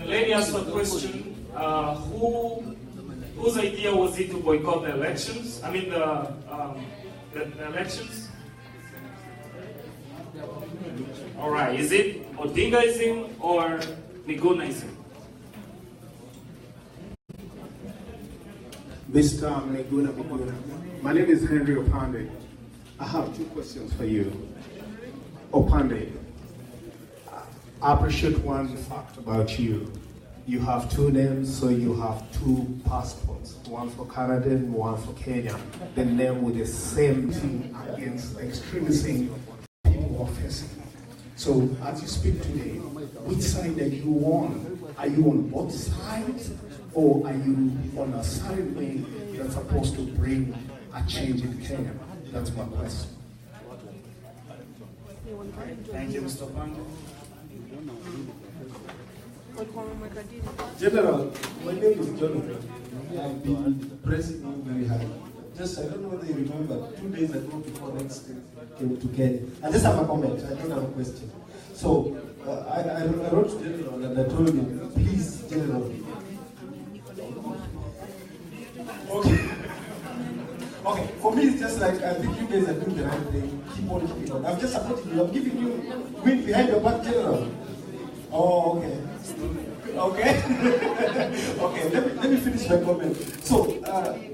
the lady asked a question. Whose idea was it to boycott the elections? I mean the elections. All right. Is it Odingaism or Migunaism? Mr. Miguna. My name is Henry Opande. I have 2 questions for you. Opande, I appreciate one fact about you. You have 2 names, so you have 2 passports. One for Canada and one for Kenya. The name with the same thing against extremism people are facing. So as you speak today, which side are you on? Are you on both sides? Or are you on a side way that's supposed to bring a change in Kenya? That's my question. Thank you, Mr. Panda. General, my name is Jonathan. I've been pressing you very hard. Just, I don't know whether you remember, 2 days ago before next came to Kenya. I just have a comment, I don't have a question. So, I wrote to General and I told him, please, General. Okay, for me it's just like, I think you guys are doing the right thing. Keep on keeping on. I'm just supporting you, I'm giving you wind behind your back, General. Oh, okay. Okay. Okay, let me finish my comment. So,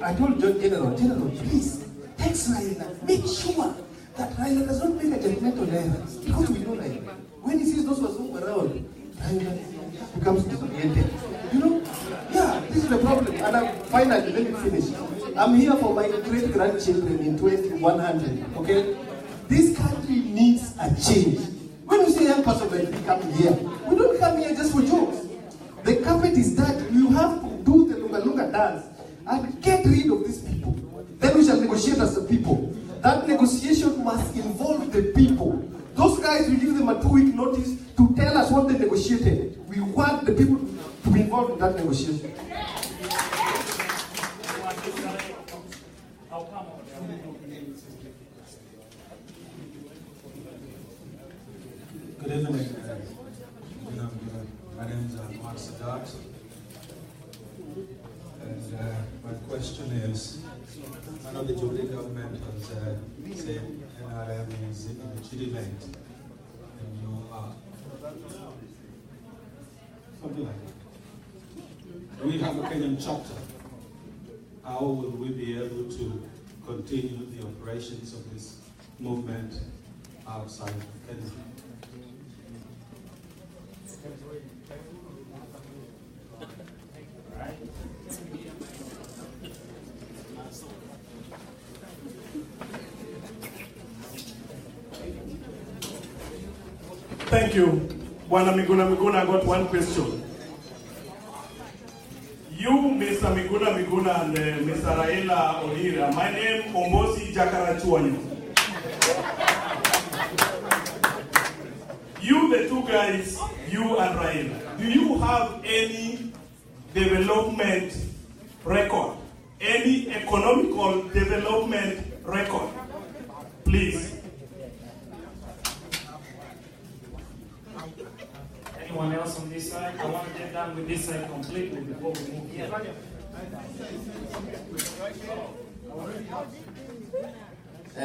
I told General, please, text Raila, make sure that Raila does not make a judgmental error. Because we know Raila. When he sees those who are around, Raila becomes disoriented. You know? Yeah, this is the problem. And finally, let me finish. I'm here for my great-grandchildren in 2100, okay? This country needs a change. When we say young person like we come here, we don't come here just for jokes. The carpet is dirty. You have to do the lunga dance and get rid of these people. Then we shall negotiate as a people. That negotiation must involve the people. Those guys, we give them a 2-week notice to tell us what they negotiated. We want the people to be involved in that negotiation. Good evening. My name is Mark Sadat. And my question is, I know the Jubilee government has said NRM is illegitimate. And you are something like that. We have a Kenyan chapter. How will we be able to continue the operations of this movement outside of Kenya? Thank you. Bwana Miguna, I got one question. You, Mr. Miguna, and Mr. Raila Odinga, my name Ombosi Jakarachuanyo. You, the 2 guys, you and Raila, do you have any development record? Any economical development record? Please. Anyone else on this side? I want to get done with this side completely before we move here.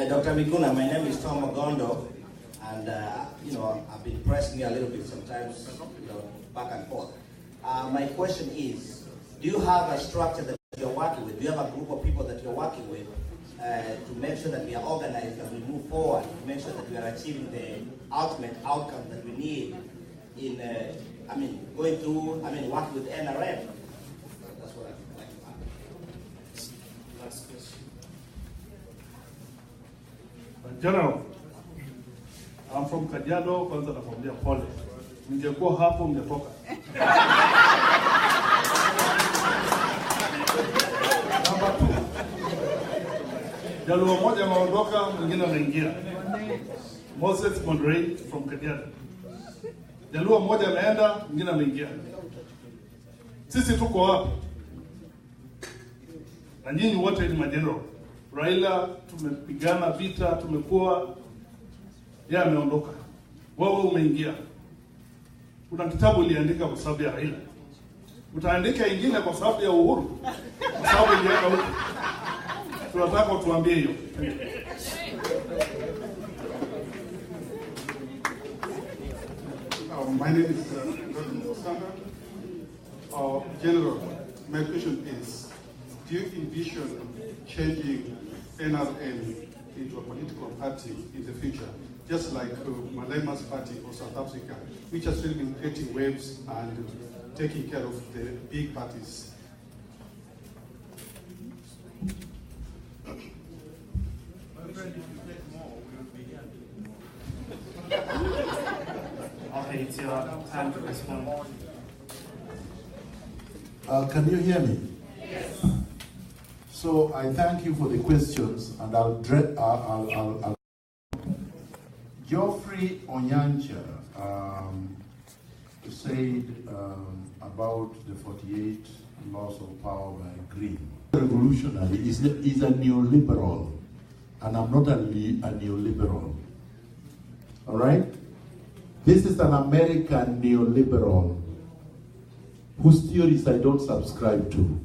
Dr. Miguna, my name is Tom Magondo, and I've been pressing you a little bit sometimes, back and forth. My question is, do you have a structure that you're working with? Do you have a group of people that you're working with to make sure that we are organized as we move forward, to make sure that we are achieving the ultimate outcome that we need in, going through, working with NRM? That's what I'd like to ask. Last question. General, I'm from Kajiado, kwanza nakwambia pole. Ningekuwa hapo mngetoka. Number 2. Jaluo moja maondoka, mwingine anaingia. Moses Mondrey from Kajiado. Jaluo moja ameenda, mwingine ameingia. Sisi tuko wapi? Na nyinyi wote ni majenerali. Raila tumepigana vita, tumekuwa, yeye ameondoka. Wewe umeingia. Kuna kitabu iliandika kwa sababu ya Raila. Utaandika ingine kwa sababu ya uhuru. Kwa sababu ilienda huko. Tunataka utuambie hiyo. My name is General, my question is, do you envision changing NRM into a political party in the future, just like Malema's party of South Africa, which has really been creating waves and taking care of the big parties? Okay, it's your time to respond. Can you hear me? Yes. So I thank you for the questions, and I'll Geoffrey Onyancha said about the 48 laws of power by Green. Revolutionary is a neoliberal, and I'm not a neoliberal. All right? This is an American neoliberal whose theories I don't subscribe to.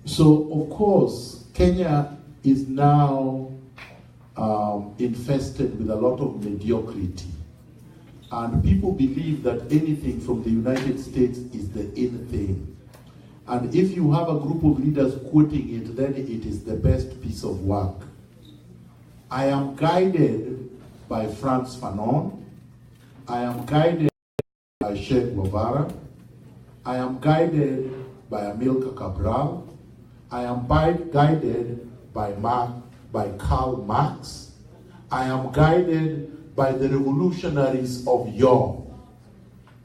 So, of course, Kenya is now infested with a lot of mediocrity. And people believe that anything from the United States is the in thing. And if you have a group of leaders quoting it, then it is the best piece of work. I am guided by Frantz Fanon. I am guided by Sheikh Guevara. I am guided by Amilcar Cabral. I am guided by Karl Marx. I am guided by the revolutionaries of yore.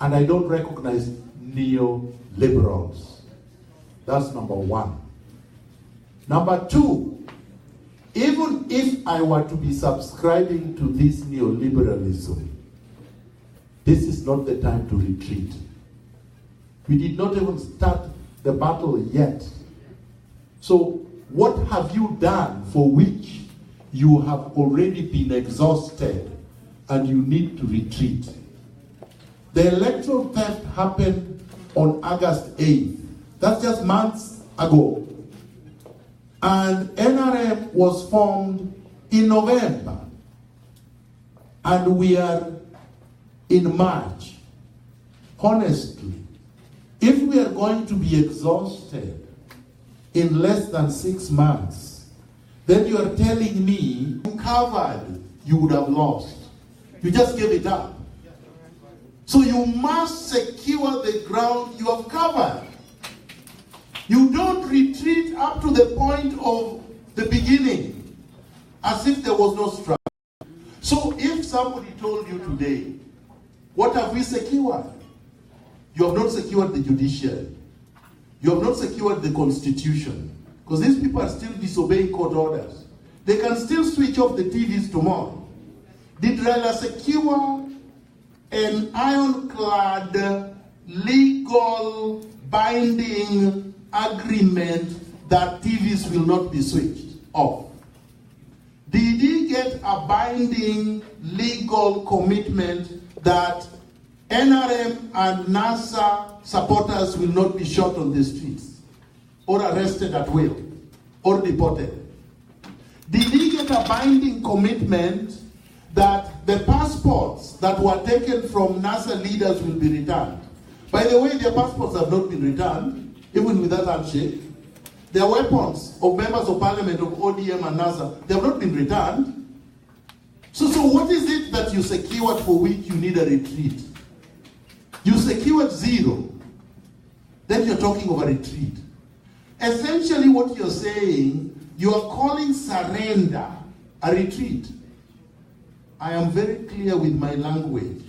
And I don't recognize neoliberals. That's number one. Number two, even if I were to be subscribing to this neoliberalism, this is not the time to retreat. We did not even start the battle yet. So what have you done for which you have already been exhausted and you need to retreat? The electoral theft happened on August 8th. That's just months ago. And NRM was formed in November. And we are in March. Honestly, if we are going to be exhausted in less than 6 months, then you are telling me you covered, you would have lost. You just gave it up. So you must secure the ground you have covered. You don't retreat up to the point of the beginning, as if there was no struggle. So if somebody told you today, what have we secured? You have not secured the judiciary. You have not secured the constitution. Because these people are still disobeying court orders. They can still switch off the TVs tomorrow. Did Raila secure an ironclad, legal, binding agreement that TVs will not be switched off? Did he get a binding legal commitment that NRM and NASA supporters will not be shot on the streets, or arrested at will, or deported? Did he get a binding commitment that the passports that were taken from NASA leaders will be returned? By the way, their passports have not been returned, even with that handshake. Their weapons of members of parliament of ODM and NASA, they have not been returned. So what is it that you secured for which you need a retreat? You secured zero. Then you're talking of a retreat. Essentially what you're saying, you are calling surrender a retreat. I am very clear with my language,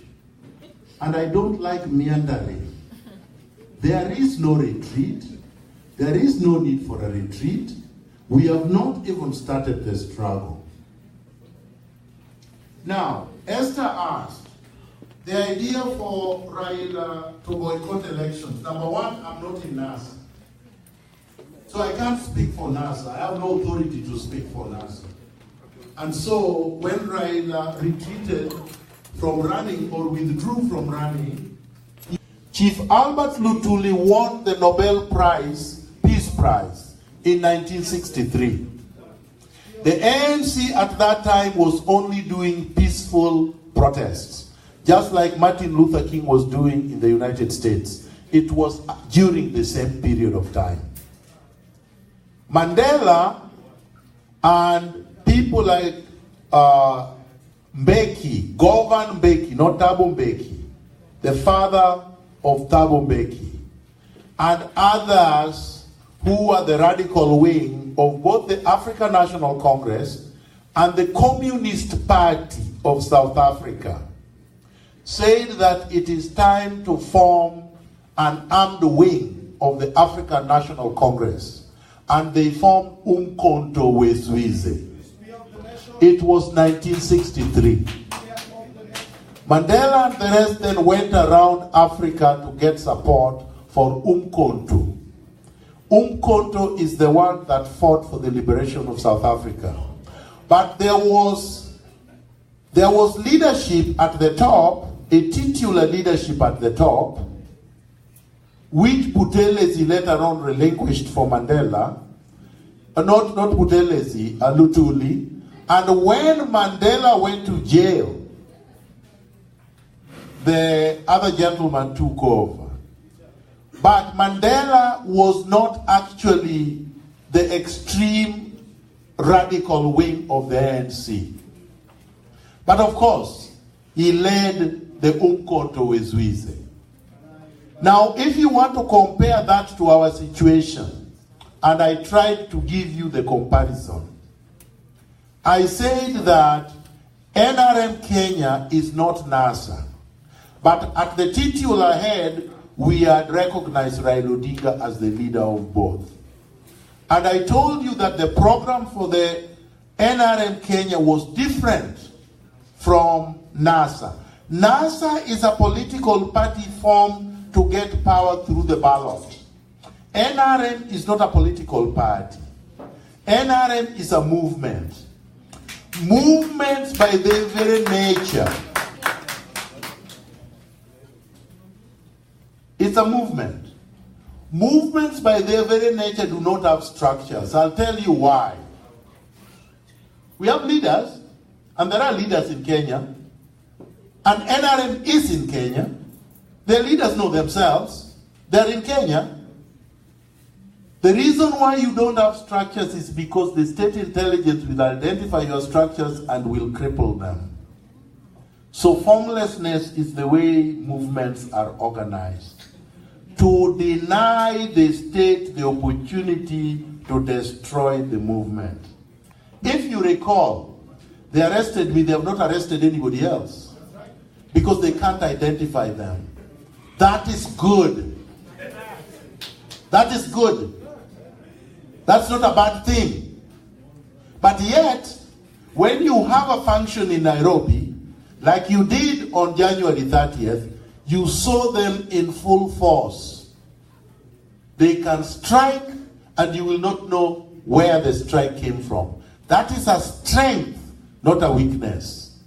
and I don't like meandering. There is no retreat. There is no need for a retreat. We have not even started the struggle. Now, Esther asked, the idea for Raila to boycott elections. Number one, I'm not in NASA. So I can't speak for NASA. I have no authority to speak for NASA. And so when Raila retreated from running or withdrew from running, Chief Albert Lutuli won the Nobel Prize, Peace Prize, in 1963. The ANC at that time was only doing peaceful protests, just like Martin Luther King was doing in the United States. It was during the same period of time. Mandela and people like Mbeki, Govan Mbeki, not Thabo Mbeki, the father of Thabo Mbeki, and others who are the radical wing of both the African National Congress and the Communist Party of South Africa, said that it is time to form an armed wing of the African National Congress, and they formed Umkhonto weSizwe. It was 1963. Mandela and the rest then went around Africa to get support for Umkhonto. Umkhonto is the one that fought for the liberation of South Africa. But there was leadership at the top, a titular leadership at the top, which Buthelezi later on relinquished for Mandela. Not Buthelezi, Lutuli. And when Mandela went to jail, the other gentleman took over. But Mandela was not actually the extreme radical wing of the ANC. But of course, he led the Umkhonto weSizwe. Now, if you want to compare that to our situation, and I tried to give you the comparison, I said that NRM Kenya is not NASA. But at the titular head, we had recognized Raila Odinga as the leader of both. And I told you that the program for the NRM Kenya was different from NASA. NASA is a political party formed to get power through the ballot. NRM is not a political party. NRM is a movement. Movements by their very nature. It's a movement. Movements by their very nature do not have structures. I'll tell you why. We have leaders, and there are leaders in Kenya, and NRM is in Kenya. Their leaders know themselves. They're in Kenya. The reason why you don't have structures is because the state intelligence will identify your structures and will cripple them. So formlessness is the way movements are organized. To deny the state the opportunity to destroy the movement. If you recall, they arrested me, they have not arrested anybody else. Because they can't identify them. That is good. That is good. That's not a bad thing. But yet, when you have a function in Nairobi, like you did on January 30th, you saw them in full force. They can strike and you will not know where the strike came from. That is a strength, not a weakness.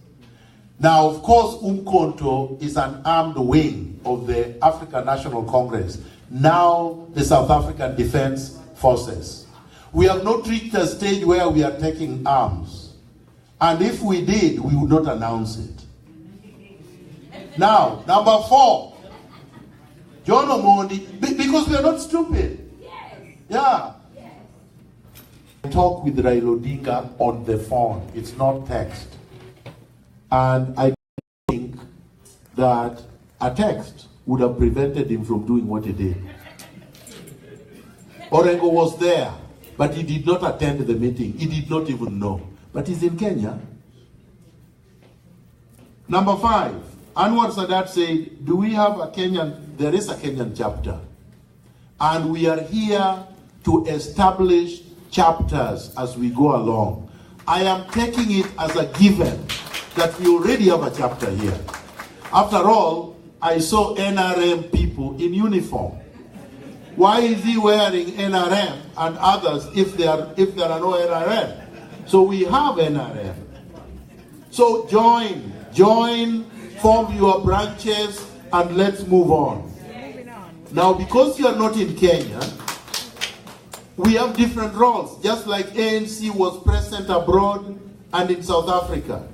Now, of course, Umkhonto is an armed wing of the African National Congress, now the South African Defense Forces. We have not reached a stage where we are taking arms. And if we did, we would not announce it. Now, number 4, John Omondi, because we are not stupid. Yeah. I talk with Raila Odinga on the phone. It's not text. And I think that a text would have prevented him from doing what he did. Orengo was there, but he did not attend the meeting. He did not even know. But he's in Kenya. Number 5, Anwar Sadat said, do we have a Kenyan? There is a Kenyan chapter. And we are here to establish chapters as we go along. I am taking it as a given that we already have a chapter here. After all, I saw NRM people in uniform. Why is he wearing NRM and others if there are no NRM? So we have NRM. So join, form your branches, and let's move on. Now, because you are not in Kenya, we have different roles, just like ANC was present abroad and in South Africa.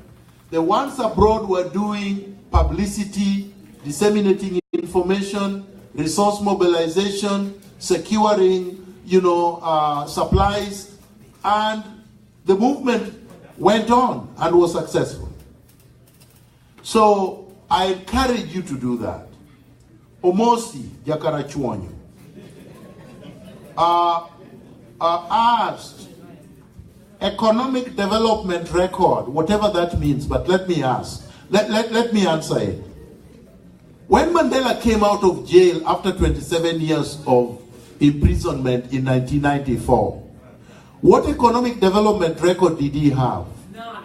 The ones abroad were doing publicity, disseminating information, resource mobilization, securing, supplies, and the movement went on and was successful. So I encourage you to do that. Omosi Jakarachuonyo asked economic development record, whatever that means, but let me ask, let me answer it. When Mandela came out of jail after 27 years of imprisonment in 1994, what economic development record did he have? None.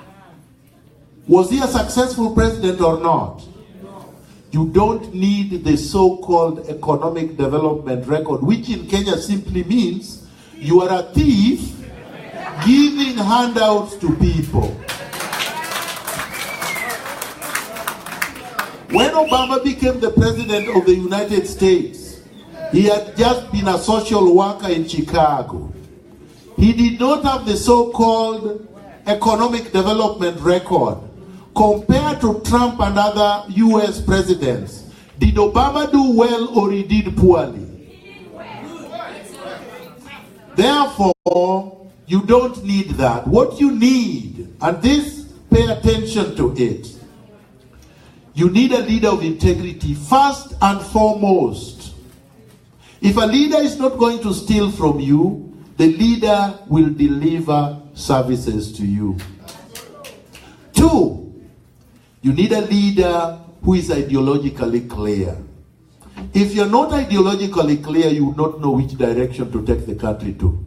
Was he a successful president or not? No. You don't need the so-called economic development record, which in Kenya simply means you are a thief giving handouts to people. When Obama became the president of the United States, he had just been a social worker in Chicago. He did not have the so-called economic development record. Compared to Trump and other US presidents, did Obama do well or he did poorly? Therefore, you don't need that. What you need, and this, pay attention to it, you need a leader of integrity first and foremost. If a leader is not going to steal from you, the leader will deliver services to you. 2, you need a leader who is ideologically clear. If you're not ideologically clear, you would not know which direction to take the country to.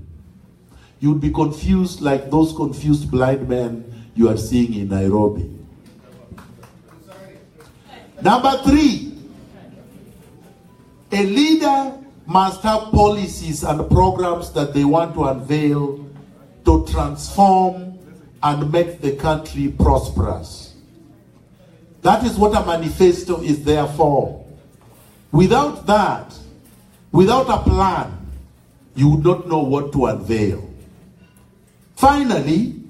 You'd be confused like those confused blind men you are seeing in Nairobi. Number 3, a leader must have policies and programs that they want to unveil to transform and make the country prosperous. That is what a manifesto is there for. Without that, without a plan, you would not know what to unveil. Finally,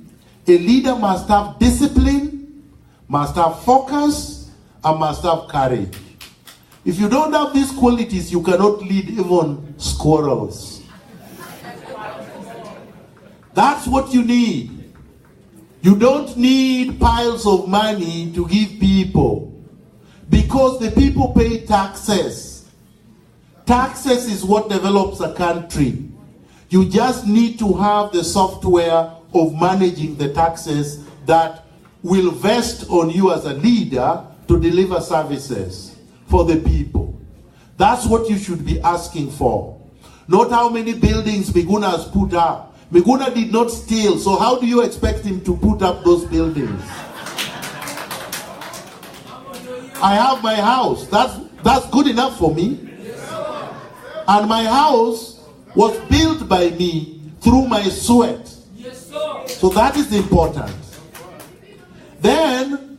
a leader must have discipline, must have focus, and must have courage. If you don't have these qualities, you cannot lead even squirrels. That's what you need. You don't need piles of money to give people, because the people pay taxes. Taxes is what develops a country. You just need to have the software of managing the taxes that will vest on you as a leader to deliver services for the people. That's what you should be asking for. Not how many buildings Miguna has put up. Miguna did not steal, so how do you expect him to put up those buildings? I have my house. That's good enough for me. And my house was built by me through my sweat. So that is important. Then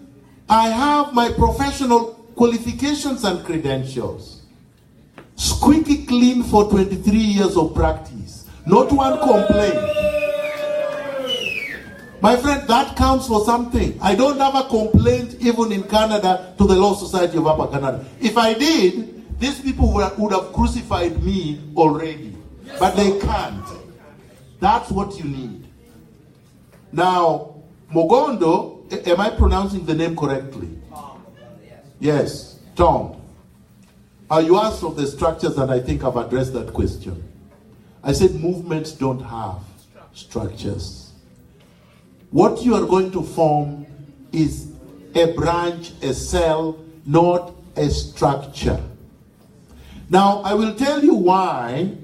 I have my professional qualifications and credentials. Squeaky clean for 23 years of practice. Not one complaint. My friend, that counts for something. I don't have a complaint even in Canada to the Law Society of Upper Canada. If I did, these people would have crucified me already. But they can't. That's what you need. Now, Mogondo, am I pronouncing the name correctly? Yes, Tom. You asked of the structures, and I think I've addressed that question. I said movements don't have structures. What you are going to form is a branch, a cell, not a structure. Now, I will tell you why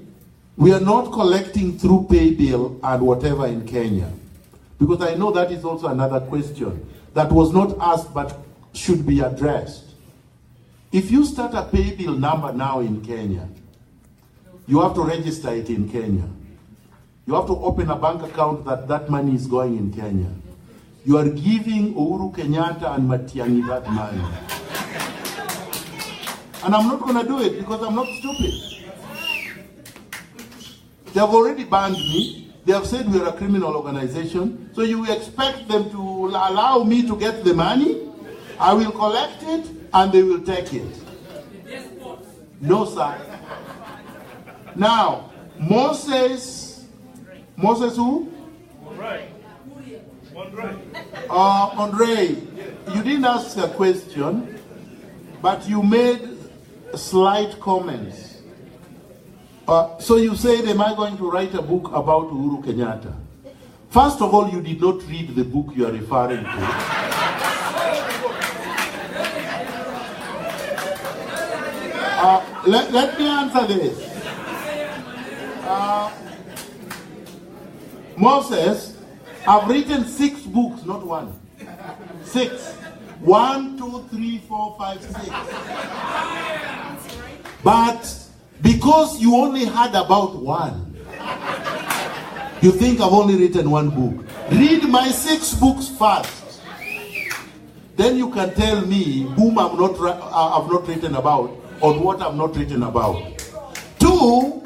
we are not collecting through pay bill and whatever in Kenya. Because I know that is also another question that was not asked but should be addressed. If you start a pay bill number now in Kenya, you have to register it in Kenya. You have to open a bank account that money is going in Kenya. You are giving Uhuru Kenyatta and Matiang'i that money. And I'm not going to do it because I'm not stupid. They have already banned me. They have said we are a criminal organization. So you expect them to allow me to get the money? I will collect it and they will take it. No, sir. Now, Moses who? Andre, you didn't ask a question, but you made slight comments. So you said, am I going to write a book about Uhuru Kenyatta? First of all, you did not read the book you are referring to. Let me answer this. Moses, I've written 6 books, not 1. 6. 1, 2, 3, 4, 5, 6. But because you only had about 1, you think I've only written 1 book. Read my 6 books first. Then you can tell me whom I've not written about or what I've not written about. 2,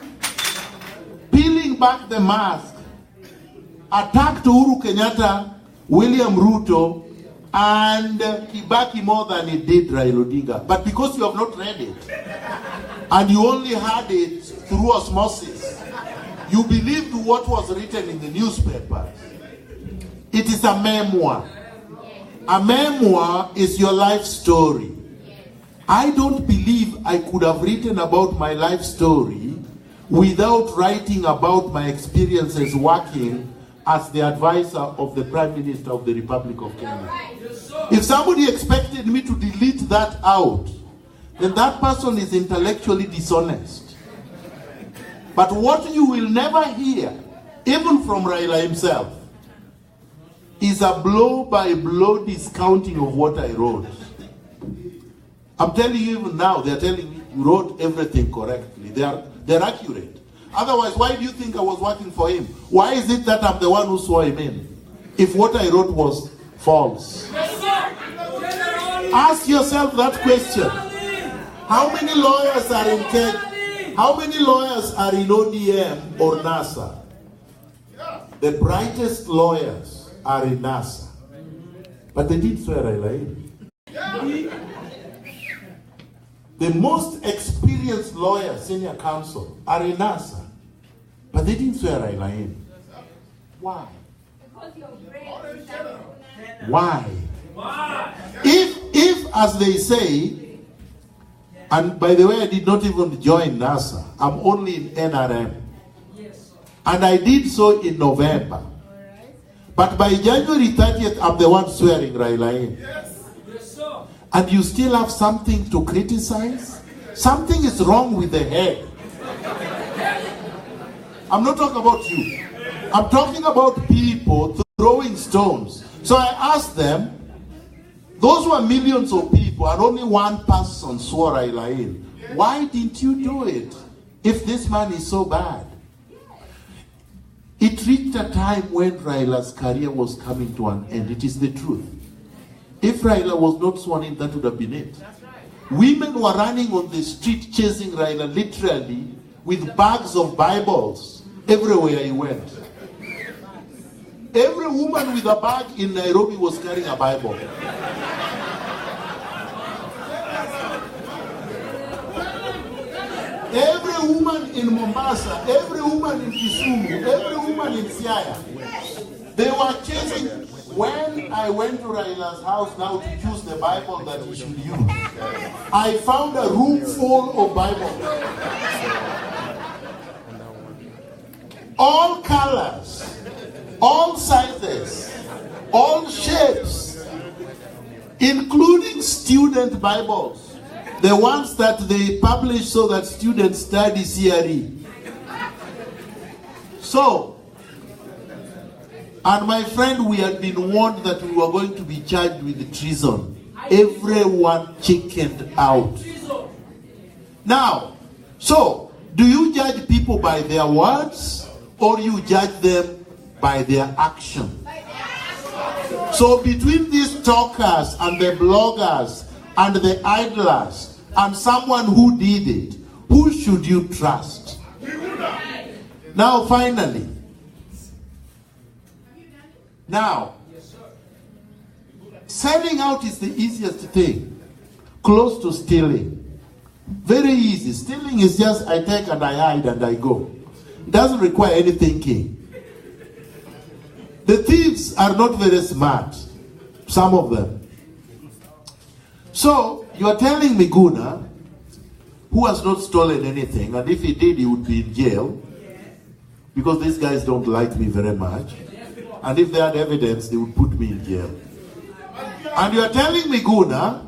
peeling back the mask. Attacked Uhuru Kenyatta, William Ruto, and Kibaki more than it did Raila Odinga. But because you have not read it, and you only had it through osmosis, you believed what was written in the newspapers. It is a memoir. A memoir is your life story. I don't believe I could have written about my life story without writing about my experiences working as the advisor of the Prime Minister of the Republic of Kenya. If somebody expected me to delete that out, then that person is intellectually dishonest. But what you will never hear, even from Raila himself, is a blow-by-blow discounting of what I wrote. I'm telling you even now, they're telling me you wrote everything correctly. They're accurate. Otherwise, why do you think I was working for him? Why is it that I'm the one who swore him in? If what I wrote was false. Ask yourself that question. How many lawyers are in Kenya? How many lawyers are in ODM or NASA? The brightest lawyers are in NASA. But they didn't swear Raila in. The most experienced lawyers, senior counsel, are in NASA. But they didn't swear Raila in. Why? Why? If, as they say, and by the way, I did not even join NASA. I'm only in NRM. And I did so in November. But by January 30th, I'm the one swearing Raila in. And you still have something to criticize? Something is wrong with the head. I'm not talking about you. I'm talking about people throwing stones. So I asked them, those were millions of people and only one person swore Raila in. Why didn't you do it if this man is so bad? It reached a time when Raila's career was coming to an end. It is the truth. If Raila was not sworn in, that would have been it. Women were running on the street chasing Raila literally with bags of Bibles everywhere he went. Every woman with a bag in Nairobi was carrying a Bible. Every woman in Mombasa, every woman in Kisumu, every woman in Siaya, they were chasing. When I went to Raila's house now to choose the Bible that he should use, I found a room full of Bibles. All colors, all sizes, all shapes, including student Bibles. The ones that they publish so that students study CRE. So, and my friend, we had been warned that we were going to be charged with treason. Everyone chickened out. Now, so, do you judge people by their words or you judge them by their action? So between these talkers and the bloggers and the idlers, and someone who did it, who should you trust? Now, finally, selling out is the easiest thing, close to stealing. Very easy. Stealing is just I take and I hide and I go. It doesn't require any thinking. The thieves are not very smart, some of them. So, you are telling Miguna, who has not stolen anything, and if he did, he would be in jail, because these guys don't like me very much, and if they had evidence, they would put me in jail. And you are telling Miguna,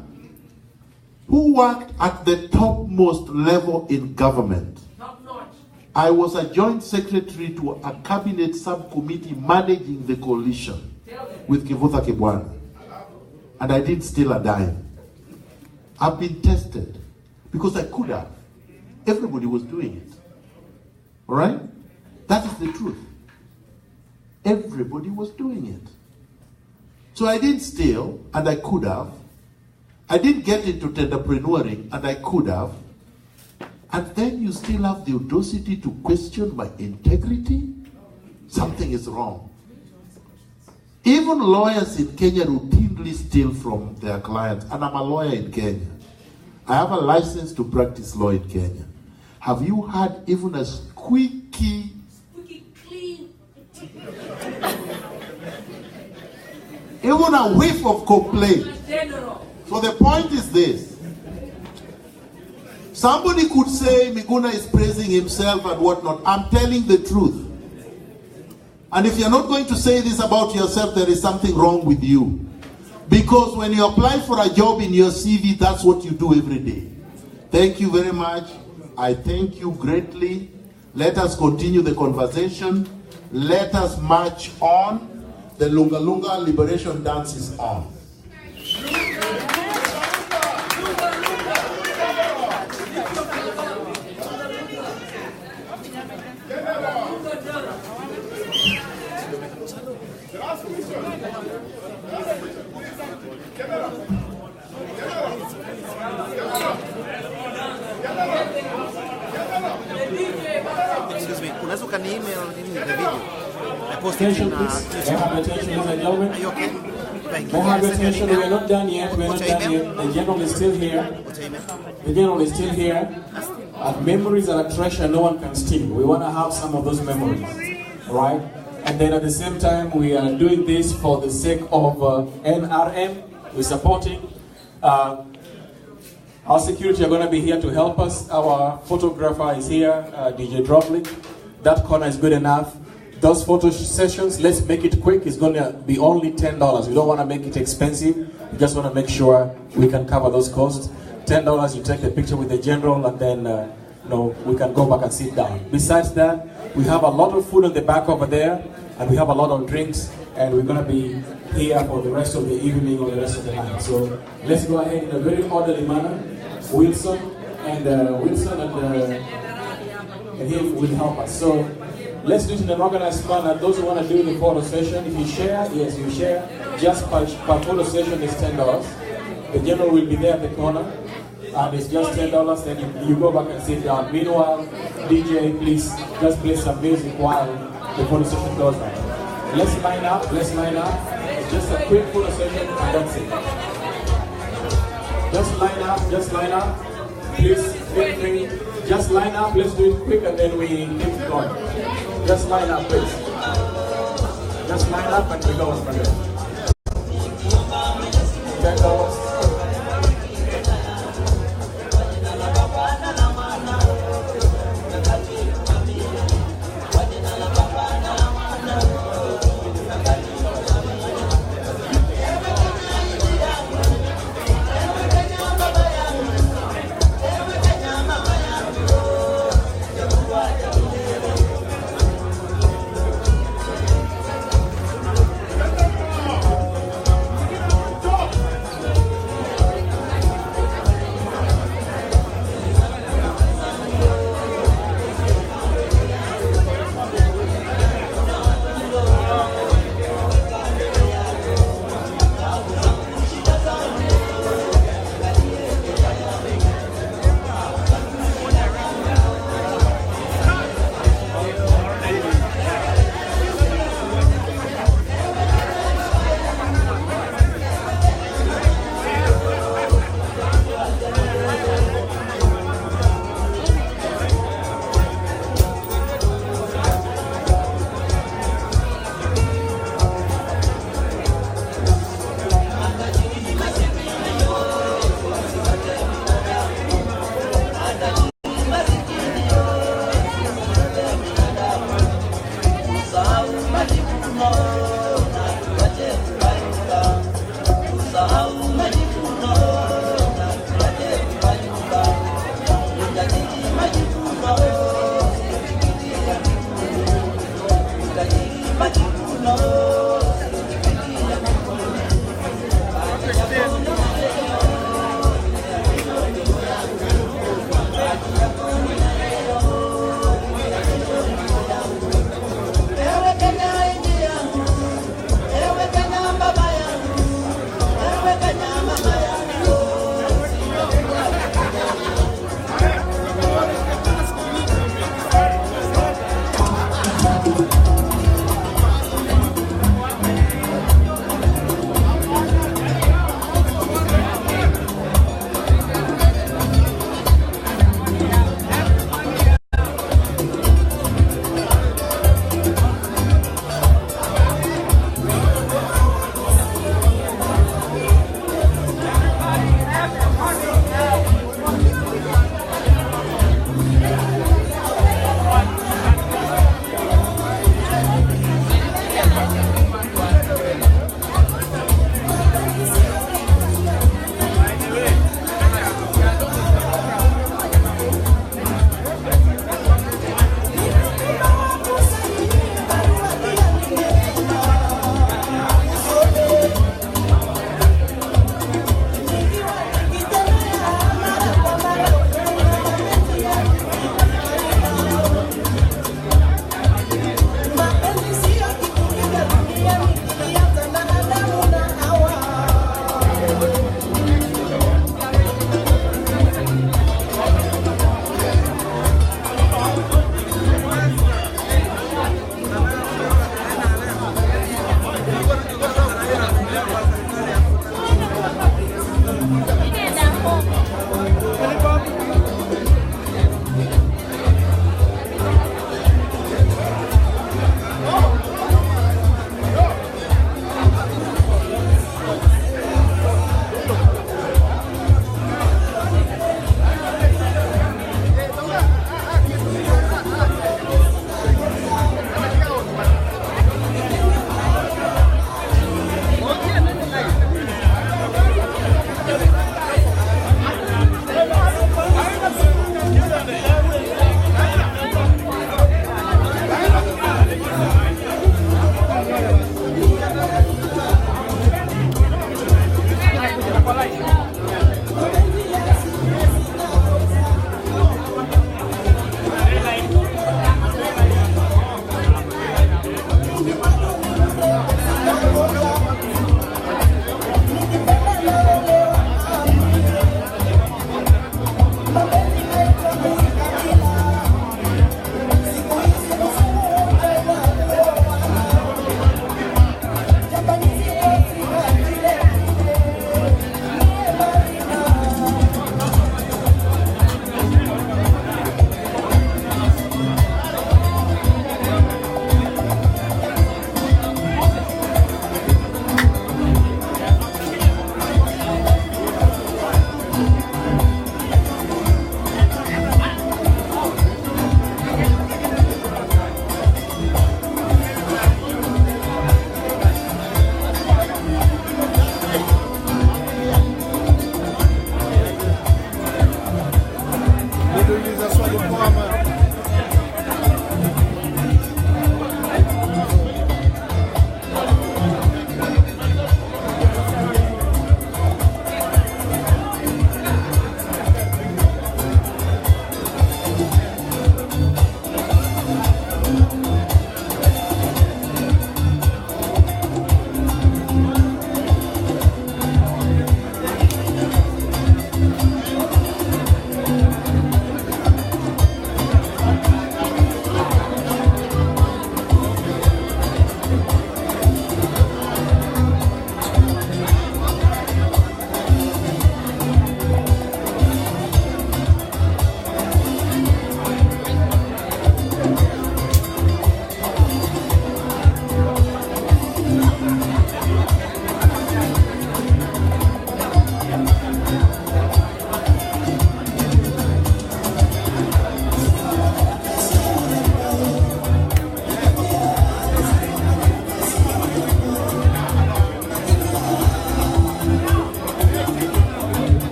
who worked at the topmost level in government. I was a joint secretary to a cabinet subcommittee managing the coalition with Kivutha Kibwana. And I didn't steal a dime. I've been tested because I could have. Everybody was doing it. All right? That is the truth. Everybody was doing it. So I didn't steal, and I could have. I didn't get into entrepreneuring, and I could have. And then you still have the audacity to question my integrity? Something is wrong. Even lawyers in Kenya routinely steal from their clients, and I'm a lawyer in Kenya. I have a license to practice law in Kenya. Have you had even a squeaky clean, even a whiff of complaint? So the point is this. Somebody could say Miguna is praising himself and whatnot. I'm telling the truth. And if you're not going to say this about yourself, there is something wrong with you. Because when you apply for a job in your CV, that's what you do every day. Thank you very much. I thank you greatly. Let us continue the conversation. Let us march on. The Lunga Lunga Liberation Dance is on. Excuse me, unaweza ukani-email the video? I posted Attention, in please. May I have attention, ladies and gentlemen? Are you okay? Thank May you. I have attention? We are not done yet. We are not done yet. The general is still here. The general is still here. And memories are a treasure no one can steal. We want to have some of those memories. Right? And then at the same time, we are doing this for the sake of NRM. We're supporting. Our security are going to be here to help us. Our photographer is here, DJ Droplet. That corner is good enough. Those photo sessions, let's make it quick. It's going to be only $10. We don't want to make it expensive. We just want to make sure we can cover those costs. $10, you take the picture with the general, and then we can go back and sit down. Besides that, we have a lot of food on the back over there, and we have a lot of drinks, and we're going to be here for the rest of the evening or the rest of the night. So let's go ahead in a very orderly manner. Wilson and him will help us. So let's do it in an organized manner. Those who want to do the photo session, if you share, yes, you share. Just per photo session is $10. The general will be there at the corner, and it's just $10. Then you go back and sit down. Meanwhile, DJ, please just play some music while the photo session goes on. Let's line up. Let's line up. It's just a quick photo session, and that's it. Just line up, just line up. Please feel free. Just line up, let's do it quick and then we keep going. Just line up, please. Just line up and we go from there. $10. walikuwa